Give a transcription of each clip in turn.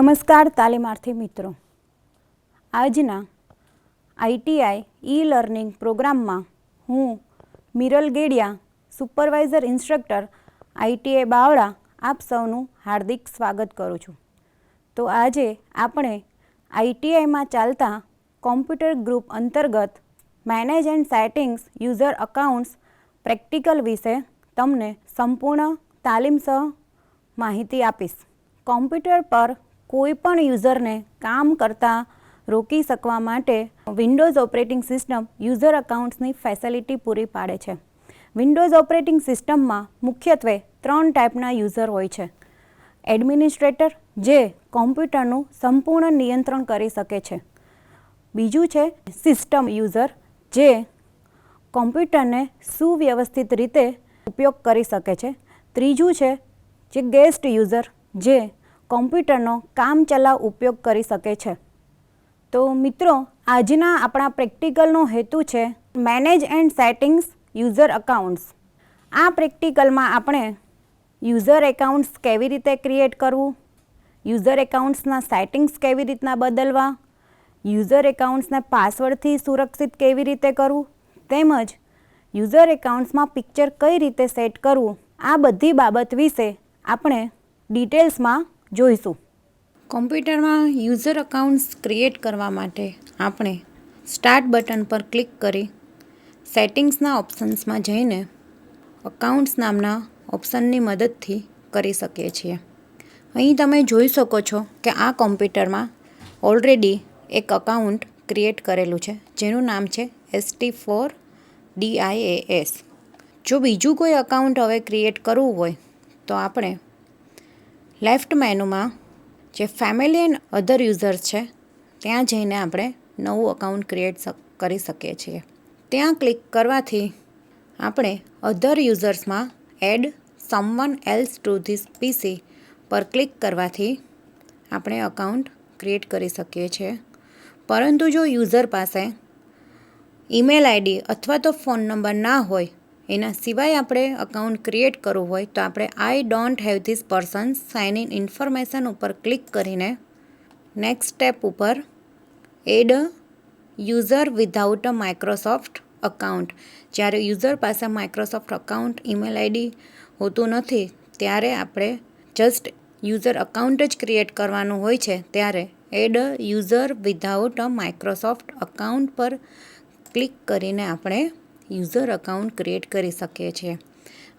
નમસ્કાર તાલીમાર્થી મિત્રો, આજના ITI e-લર્નિંગ પ્રોગ્રામમાં હું Miral Gediya, supervisor instructor ITI Bavla આપ સૌનું હાર્દિક સ્વાગત કરું છું. તો આજે આપણે ITIમાં ચાલતા કોમ્પ્યુટર ગ્રુપ અંતર્ગત manage and settings user accounts practical વિશે તમને સંપૂર્ણ તાલીમસહ માહિતી આપીશ. કોમ્પ્યુટર પર કોઈ પણ યુઝરને કામ કરતાં રોકી શકવા માટે વિન્ડોઝ ઓપરેટિંગ સિસ્ટમ યુઝર અકાઉન્ટ્સની ફેસિલિટી પૂરી પાડે છે. વિન્ડોઝ ઓપરેટિંગ સિસ્ટમમાં મુખ્યત્વે 3 ટાઈપના યુઝર હોય છે. એડમિનિસ્ટ્રેટર, જે કોમ્પ્યુટરનું સંપૂર્ણ નિયંત્રણ કરી શકે છે. બીજું છે સિસ્ટમ યુઝર, જે કોમ્પ્યુટરને સુવ્યવસ્થિત રીતે ઉપયોગ કરી શકે છે. ત્રીજું છે જે ગેસ્ટ યુઝર, જે કોમ્પ્યુટરનો કામચલાઉ ઉપયોગ કરી શકે છે. તો મિત્રો, આજના આપણા પ્રેક્ટિકલનો હેતુ છે manage and settings user accounts. આ પ્રેક્ટિકલમાં આપણે યુઝર એકાઉન્ટ્સ કેવી રીતે ક્રિએટ કરવું, યુઝર એકાઉન્ટ્સના સેટિંગ્સ કેવી રીતના બદલવા, યુઝર એકાઉન્ટ્સને પાસવર્ડથી સુરક્ષિત કેવી રીતે કરવું, તેમજ યુઝર એકાઉન્ટ્સમાં પિક્ચર કઈ રીતે સેટ કરવું, આ બધી બાબત વિશે આપણે ડિટેલ્સમાં જોઈશું. કોમ્પ્યુટરમાં યુઝર અકાઉન્ટ્સ ક્રિએટ કરવા માટે આપણે સ્ટાર્ટ બટન પર ક્લિક કરી સેટિંગ્સના ઓપ્શન્સમાં જઈને અકાઉન્ટ્સ નામના ઓપ્શનની મદદથી કરી શકીએ છીએ. અહીં તમે જોઈ શકો છો કે આ કોમ્પ્યુટરમાં ઓલરેડી એક અકાઉન્ટ ક્રિએટ કરેલું છે, જેનું નામ છે ST4DIAS. જો બીજું કોઈ અકાઉન્ટ હવે ક્રિએટ કરવું હોય તો આપણે લેફ્ટ મેનુમાં જે ફેમિલી એન્ડ અધર યુઝર્સ છે ત્યાં જઈને આપણે નવું અકાઉન્ટ ક્રિએટ કરી શકીએ છીએ. ત્યાં ક્લિક કરવાથી આપણે અધર યુઝર્સમાં add someone else to this PC પર ક્લિક કરવાથી આપણે અકાઉન્ટ ક્રિએટ કરી શકીએ છીએ. પરંતુ જો યુઝર પાસે ઈમેલ ID અથવા તો ફોન નંબર ના હોય, એના સિવાય આપણે અકાઉન્ટ ક્રિએટ કરવું હોય તો આપણે I don't have this person sign in information ઉપર ક્લિક કરીને નેક્સ્ટ સ્ટેપ ઉપર add user without a Microsoft account. જ્યારે યુઝર પાસે માઇક્રોસોફ્ટ અકાઉન્ટ ઈમેલ ID હોતું નથી, ત્યારે આપણે જસ્ટ યુઝર અકાઉન્ટ જ ક્રિએટ કરવાનું હોય છે, ત્યારે add user without a Microsoft account પર ક્લિક કરીને આપણે યુઝર અકાઉન્ટ ક્રિએટ કરી શકીએ છીએ.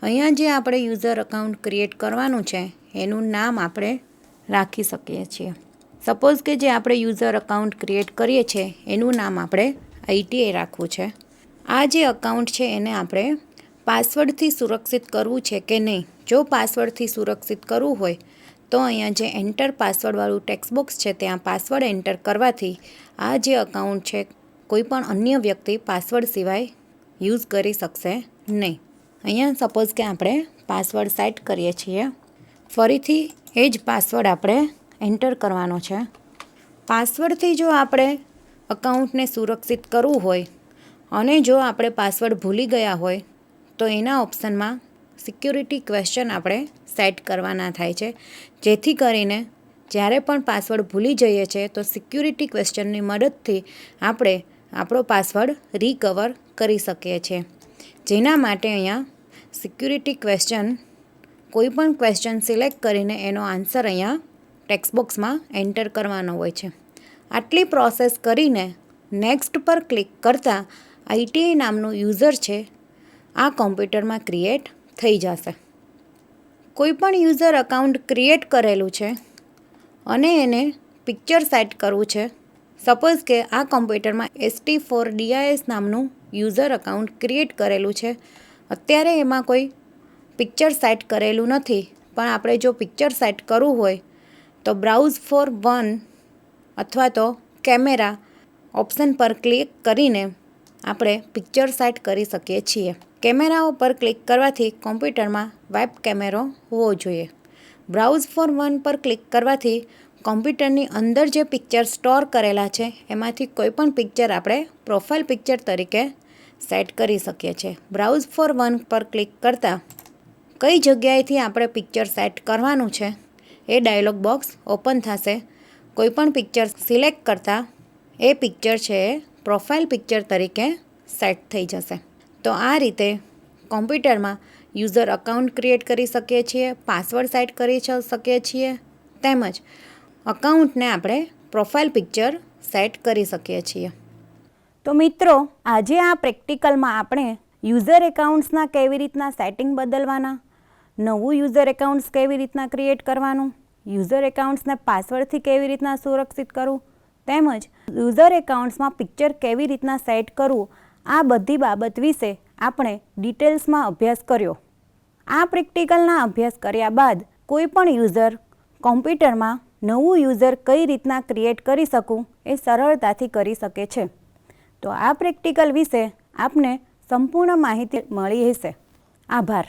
અહીંયા જે આપણે યુઝર અકાઉન્ટ ક્રિએટ કરવાનું છે એનું નામ આપણે રાખી શકીએ છીએ. સપોઝ કે જે આપણે યુઝર અકાઉન્ટ ક્રિએટ કરીએ છીએ એનું નામ આપણે ITI રાખવું છે. આ જે અકાઉન્ટ છે એને આપણે પાસવર્ડથી સુરક્ષિત કરવું છે કે નહીં. જો પાસવર્ડથી સુરક્ષિત કરવું હોય તો અહીંયા જે એન્ટર પાસવર્ડવાળું ટેક્સ્ટ બોક્સ છે ત્યાં પાસવર્ડ એન્ટર કરવાથી આ જે અકાઉન્ટ છે કોઈ પણ અન્ય વ્યક્તિ પાસવર્ડ સિવાય યુઝ કરી શકશે નહીં. અહીંયા સપોઝ કે આપણે પાસવર્ડ સેટ કરીએ છીએ, ફરીથી એ જ પાસવર્ડ આપણે એન્ટર કરવાનો છે. પાસવર્ડથી જો આપણે અકાઉન્ટને સુરક્ષિત કરવું હોય અને જો આપણે પાસવર્ડ ભૂલી ગયા હોય તો એના ઓપ્શનમાં સિક્યુરિટી ક્વેશ્ચન આપણે સેટ કરવાના થાય છે, જેથી કરીને જ્યારે પણ પાસવર્ડ ભૂલી જઈએ છીએ તો સિક્યુરિટી ક્વેશ્ચનની મદદથી આપણે આપણો પાસવર્ડ રિકવર કરી શકીએ છીએ. જેના માટે અહીંયા સિક્યુરિટી ક્વેશ્ચન, કોઈ પણ ક્વેશ્ચન સિલેક્ટ કરીને એનો આન્સર અહીંયા ટેક્સ્ટ બોક્સમાં એન્ટર કરવાનો હોય છે. આટલી પ્રોસેસ કરીને નેક્સ્ટ પર ક્લિક કરતાં ITI નામનું યુઝર છે આ કોમ્પ્યુટરમાં ક્રિએટ થઈ જશે. કોઈ પણ યુઝર અકાઉન્ટ ક્રિએટ કરેલું છે અને એને પિક્ચર સેટ કરવું છે. સપોઝ કે આ કોમ્પ્યુટરમાં ST4DIAS નામનું યુઝર અકાઉન્ટ ક્રિએટ કરેલું છે. અત્યારે એમાં કોઈ પિક્ચર સેટ કરેલું નથી, પણ આપણે જો પિક્ચર સેટ કરવું હોય તો બ્રાઉઝ ફોર વન અથવા તો કેમેરા ઓપ્શન પર ક્લિક કરીને આપણે પિક્ચર સેટ કરી શકીએ છીએ. કેમેરાઓ પર ક્લિક કરવાથી કોમ્પ્યુટરમાં વેબ કેમેરો હોવો જોઈએ. બ્રાઉઝ ફોર વન પર ક્લિક કરવાથી કોમ્પ્યુટરની અંદર જે પિક્ચર સ્ટોર કરેલા છે એમાંથી કોઈ પણ પિક્ચર આપણે પ્રોફાઇલ પિક્ચર તરીકે સેટ કરી શકીએ છીએ. બ્રાઉઝ ફોર વન પર ક્લિક કરતાં કઈ જગ્યાએથી આપણે પિક્ચર સેટ કરવાનું છે એ ડાયલોગ બોક્સ ઓપન થશે કોઈપણ પિક્ચર સિલેક્ટ કરતાં એ પિક્ચર છે એ પ્રોફાઇલ પિક્ચર તરીકે સેટ થઈ જશે. તો આ રીતે કોમ્પ્યુટરમાં યુઝર અકાઉન્ટ ક્રિએટ કરી શકીએ છીએ, પાસવર્ડ સેટ કરી શકીએ છીએ, તેમજ અકાઉન્ટને આપણે પ્રોફાઇલ પિક્ચર સેટ કરી શકીએ છીએ. તો મિત્રો, આજે આ પ્રેક્ટિકલમાં આપણે યુઝર એકાઉન્ટ્સના કેવી રીતના સેટિંગ બદલવાના, નવું યુઝર એકાઉન્ટ્સ કેવી રીતના ક્રિએટ કરવાનું, યુઝર એકાઉન્ટ્સને પાસવર્ડથી કેવી રીતના સુરક્ષિત કરવું, તેમજ યુઝર એકાઉન્ટ્સમાં પિક્ચર કેવી રીતના સેટ કરવું, આ બધી બાબત વિશે આપણે ડિટેલ્સમાં અભ્યાસ કર્યો. આ પ્રેક્ટિકલના અભ્યાસ કર્યા બાદ કોઈ પણ યુઝર કોમ્પ્યુટરમાં નવું યુઝર કઈ રીતના ક્રિએટ કરી શકું એ સરળતાથી કરી શકે છે. તો આ પ્રેક્ટિકલ વિશે આપને સંપૂર્ણ માહિતી મળી હશે. આભાર.